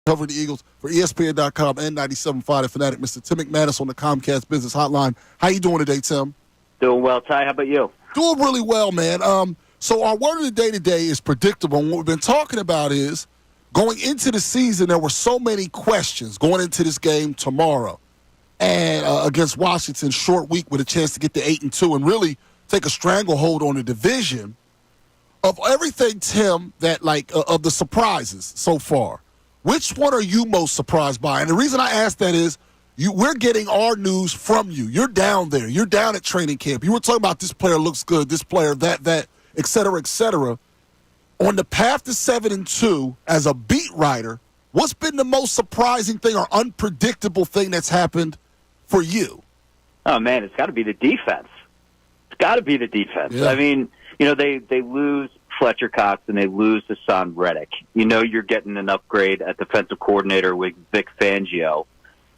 Covering the Eagles for ESPN.com and 97.5 The Fanatic. Mr. Tim McManus on the Comcast Business Hotline. How you doing today, Tim? Doing well, Ty. How about you? Doing really well, man. So our word of the day today is predictable. And what we've been talking about is going into the season, there were so many questions going into this game tomorrow and against Washington, short week with a chance to get to 8-2 and really take a stranglehold on the division. Of everything, Tim, that of the surprises so far, which one are you most surprised by? And the reason I ask that is we're getting our news from you. You're down there. You're down at training camp. You were talking about this player looks good, this player, that, et cetera, et cetera. On the path to 7-2, as a beat writer, what's been the most surprising thing or unpredictable thing that's happened for you? Oh, man, it's got to be the defense. It's got to be the defense. Yeah. I mean, they lose Fletcher Cox and they lose Hassan Reddick. You're getting an upgrade at defensive coordinator with Vic Fangio,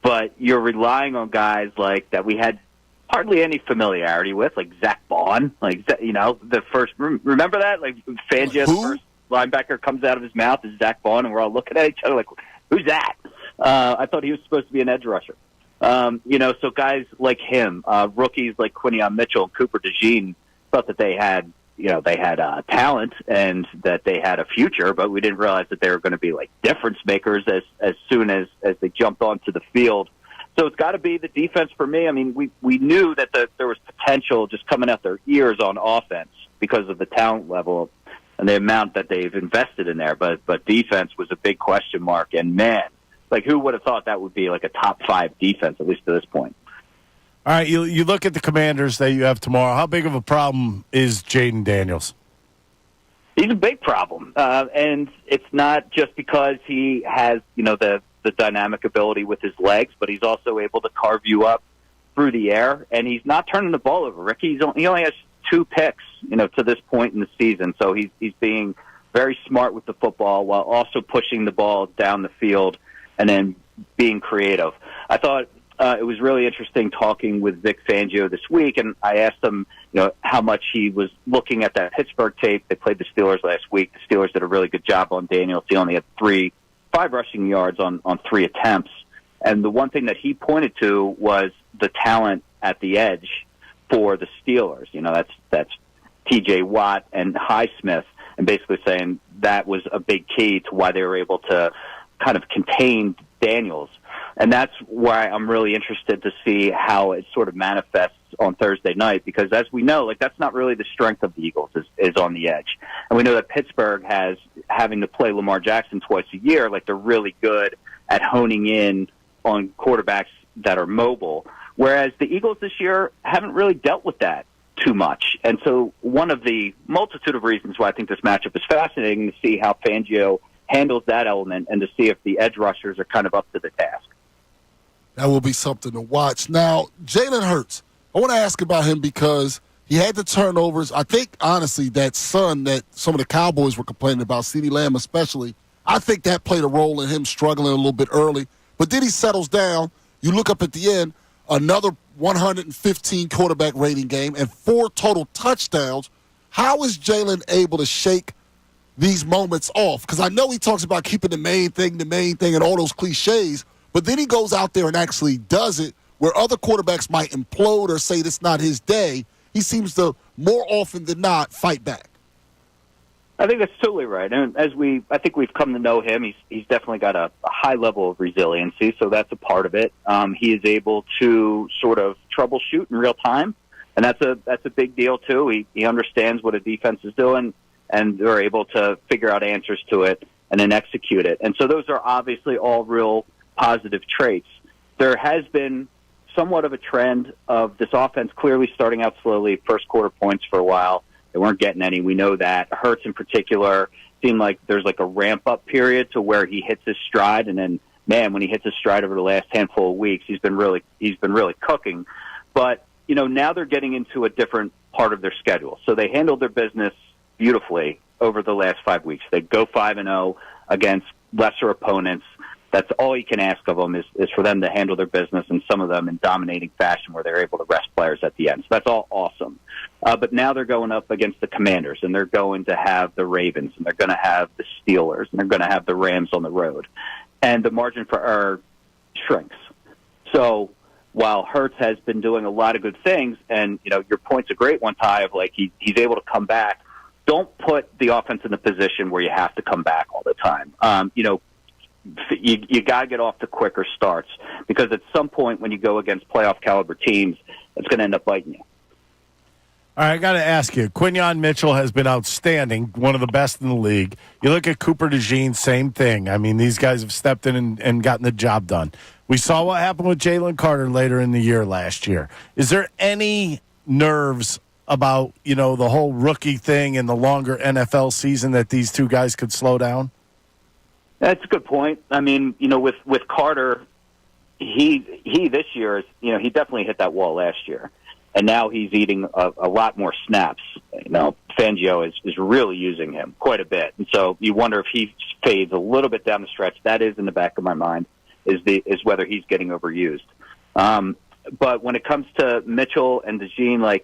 but you're relying on guys like that we had hardly any familiarity with, like Zach Bond. The first, remember that? Like Fangio's first linebacker comes out of his mouth is Zach Bond, and we're all looking at each other like, who's that? I thought he was supposed to be an edge rusher. So guys like him, rookies like Quinion Mitchell and Cooper DeJean thought that they had talent and that they had a future, but we didn't realize that they were going to be like difference makers as soon as they jumped onto the field. So it's got to be the defense for me. I mean, we knew that there was potential just coming out their ears on offense because of the talent level and the amount that they've invested in there. But defense was a big question mark. And man, who would have thought that would be like a top 5 defense, at least to this point? All right, you look at the Commanders that you have tomorrow. How big of a problem is Jaden Daniels? He's a big problem, and it's not just because he has the dynamic ability with his legs, but he's also able to carve you up through the air, and he's not turning the ball over. Rick, he only has 2 picks, to this point in the season, so he's being very smart with the football while also pushing the ball down the field and then being creative. I thought it was really interesting talking with Vic Fangio this week, and I asked him, how much he was looking at that Pittsburgh tape. They played the Steelers last week. The Steelers did a really good job on Daniels. He only had 5 rushing yards on 3 attempts. And the one thing that he pointed to was the talent at the edge for the Steelers. That's T.J. Watt and Highsmith, and basically saying that was a big key to why they were able to kind of contain Daniels. And that's why I'm really interested to see how it sort of manifests on Thursday night, because as we know, that's not really the strength of the Eagles is on the edge. And we know that Pittsburgh has having to play Lamar Jackson twice a year, they're really good at honing in on quarterbacks that are mobile, whereas the Eagles this year haven't really dealt with that too much. And so one of the multitude of reasons why I think this matchup is fascinating to see how Fangio handles that element and to see if the edge rushers are kind of up to the task. That will be something to watch. Now, Jalen Hurts, I want to ask about him because he had the turnovers. I think, honestly, that son that some of the Cowboys were complaining about, CeeDee Lamb especially, I think that played a role in him struggling a little bit early. But then he settles down. You look up at the end, another 115 quarterback rating game and 4 total touchdowns. How is Jalen able to shake these moments off? Because I know he talks about keeping the main thing, and all those cliches, but then he goes out there and actually does it where other quarterbacks might implode or say it's not his day. He seems to, more often than not, fight back. I think that's totally right. And I think we've come to know him, he's definitely got a high level of resiliency, so that's a part of it. He is able to sort of troubleshoot in real time, and that's a big deal too. He understands what a defense is doing, and they're able to figure out answers to it and then execute it. And so those are obviously all real positive traits. There has been somewhat of a trend of this offense clearly starting out slowly, first quarter points for a while. They weren't getting any. We know that. Hurts in particular seemed like there's a ramp-up period to where he hits his stride, and then, man, when he hits his stride over the last handful of weeks, he's been really cooking. But, now they're getting into a different part of their schedule. So they handled their business beautifully over the last 5 weeks. They go 5-0 against lesser opponents. That's all you can ask of them is for them to handle their business, and some of them in dominating fashion where they're able to rest players at the end. So that's all awesome. But now they're going up against the Commanders, and they're going to have the Ravens, and they're going to have the Steelers, and they're going to have the Rams on the road. and the margin for error shrinks. So while Hurts has been doing a lot of good things, and your point's a great one, Ty, of like he's able to come back. Don't put the offense in the position where you have to come back all the time. You got to get off to quicker starts, because at some point when you go against playoff caliber teams, it's going to end up biting you. All right, I got to ask you, Quinyon Mitchell has been outstanding, one of the best in the league. You look at Cooper DeJean, same thing. I mean, these guys have stepped in and gotten the job done. We saw what happened with Jalen Carter later in the year last year. Is there any nerves about, the whole rookie thing and the longer NFL season that these two guys could slow down? That's a good point. I mean, with Carter, he this year is, he definitely hit that wall last year. And now he's eating a lot more snaps. Fangio is really using him quite a bit, and so you wonder if he fades a little bit down the stretch. That is in the back of my mind, is whether he's getting overused. But when it comes to Mitchell and DeJean,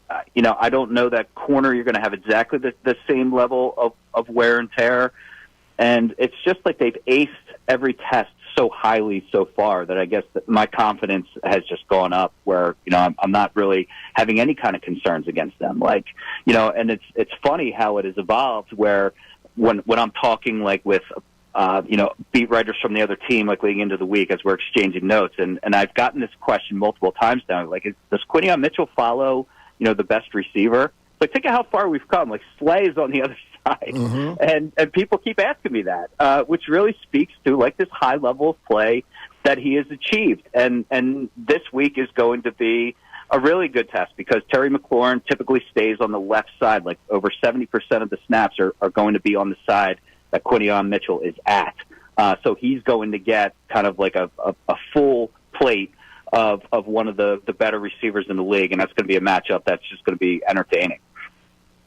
I don't know that corner you're going to have exactly the same level of wear and tear, and it's just like they've aced every test so highly so far that I guess that my confidence has just gone up, where I'm not really having any kind of concerns against them. And it's funny how it has evolved, where when I'm talking with beat writers from the other team, leading into the week as we're exchanging notes, and I've gotten this question multiple times now, does Quinyon Mitchell follow the best receiver? Think of how far we've come. Slay is on the other side, and people keep asking me that, which really speaks to this high level of play that he has achieved. And this week is going to be a really good test, because Terry McLaurin typically stays on the left side. Over 70% of the snaps are going to be on the side that Quinyon Mitchell is at. So he's going to get kind of a full plate of one of the better receivers in the league, and that's going to be a matchup that's just going to be entertaining.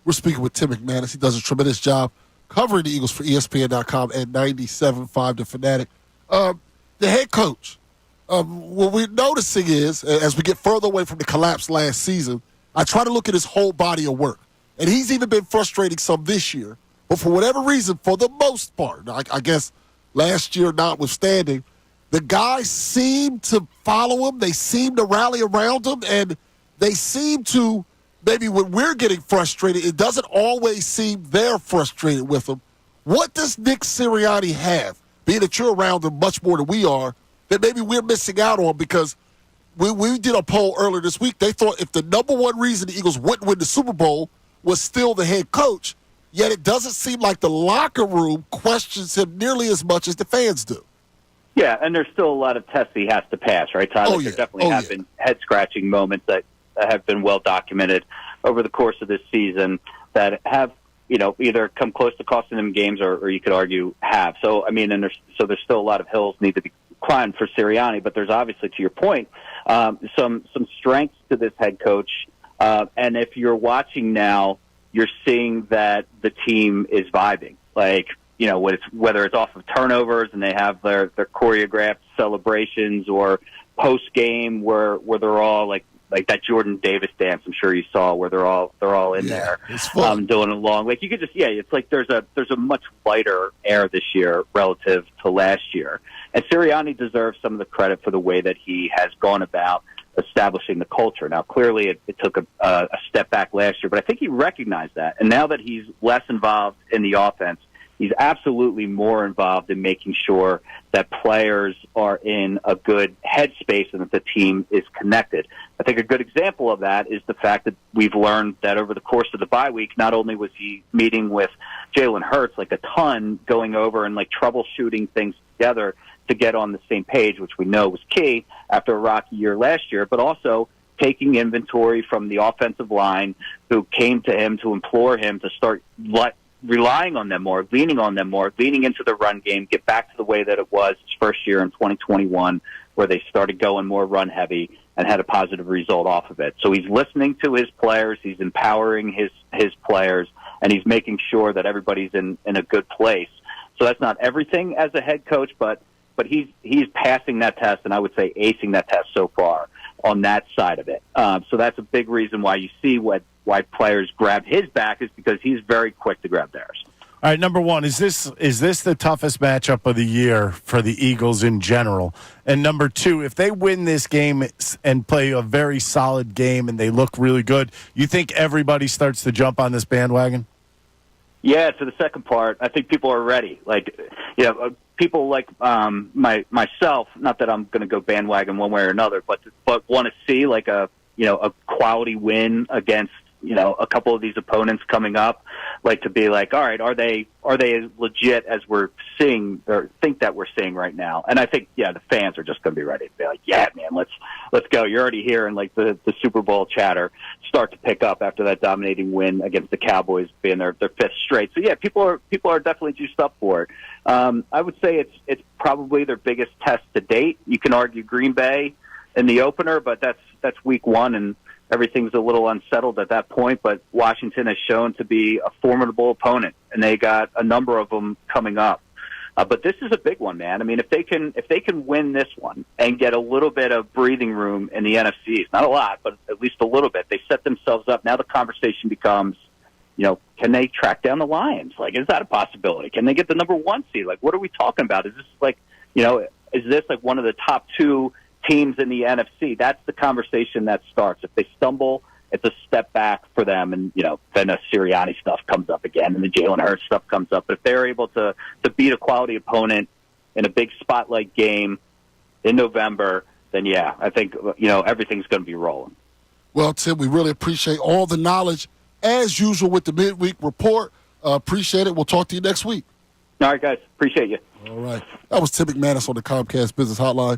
We're speaking with Tim McManus. He does a tremendous job covering the Eagles for ESPN.com and 97.5 The Fanatic. The head coach, what we're noticing is, as we get further away from the collapse last season, I try to look at his whole body of work. And he's even been frustrating some this year. But for whatever reason, for the most part, I guess last year notwithstanding, the guys seem to follow him. They seem to rally around him. And they seem to, maybe when we're getting frustrated, it doesn't always seem they're frustrated with him. What does Nick Sirianni have, being that you're around him much more than we are, that maybe we're missing out on? Because we did a poll earlier this week. They thought if the number one reason the Eagles wouldn't win the Super Bowl was still the head coach, yet it doesn't seem like the locker room questions him nearly as much as the fans do. Yeah, and there's still a lot of tests he has to pass, right, Tyler? There definitely have been head-scratching moments that have been well documented over the course of this season that have, either come close to costing them games, or you could argue have. So, and there's still a lot of hills need to be climbed for Sirianni, but there's obviously, to your point, some strengths to this head coach. And if you're watching now, you're seeing that the team is vibing. Whether it's off of turnovers and they have their choreographed celebrations, or post game where they're all like that Jordan Davis dance I'm sure you saw, where they're all in there doing along. You could just it's there's a much lighter air this year relative to last year. And Sirianni deserves some of the credit for the way that he has gone about establishing the culture. Now, clearly it took a step back last year, but I think he recognized that. And now that he's less involved in the offense, he's absolutely more involved in making sure that players are in a good headspace and that the team is connected. I think a good example of that is the fact that we've learned that over the course of the bye week, not only was he meeting with Jalen Hurts a ton, going over and troubleshooting things together to get on the same page, which we know was key after a rocky year last year, but also taking inventory from the offensive line, who came to him to implore him to start relying on them more, leaning on them more, leaning into the run game, get back to the way that it was his first year in 2021, where they started going more run heavy and had a positive result off of it. So he's listening to his players, he's empowering his players, and he's making sure that everybody's in a good place. So that's not everything as a head coach, but he's passing that test, and I would say acing that test so far on that side of it. So that's a big reason why you see why players grab his back, is because he's very quick to grab theirs. All right, number one, is this the toughest matchup of the year for the Eagles in general? And number two, if they win this game and play a very solid game and they look really good, you think everybody starts to jump on this bandwagon? Yeah, to the second part, I think people are ready. Like, people like myself, not that I'm going to go bandwagon one way or another, but want to see like a quality win against a couple of these opponents coming up, like to be like, all right, are they as legit as we're seeing or think that we're seeing right now? And I think, the fans are just going to be ready to be like, yeah, man, let's go. You're already hearing like the Super Bowl chatter start to pick up after that dominating win against the Cowboys being their fifth straight. So yeah, people are definitely juiced up for it. I would say it's probably their biggest test to date. You can argue Green Bay in the opener, but that's week one and everything's a little unsettled at that point, but Washington has shown to be a formidable opponent, and they got a number of them coming up. But this is a big one, man. I mean, if they can win this one and get a little bit of breathing room in the NFC, it's not a lot, but at least a little bit, they set themselves up. Now the conversation becomes, can they track down the Lions? Like, is that a possibility? Can they get the number one seed? Like, what are we talking about? Is this like, is this like one of the top two teams in the NFC? That's the conversation that starts. If they stumble, it's a step back for them, and then the Sirianni stuff comes up again, and the Jalen Hurts stuff comes up. But if they're able to beat a quality opponent in a big spotlight game in November, then I think everything's going to be rolling. Well, Tim, we really appreciate all the knowledge as usual with the midweek report. Appreciate it. We'll talk to you next week. All right, guys. Appreciate you. All right. That was Tim McManus on the Comcast Business Hotline.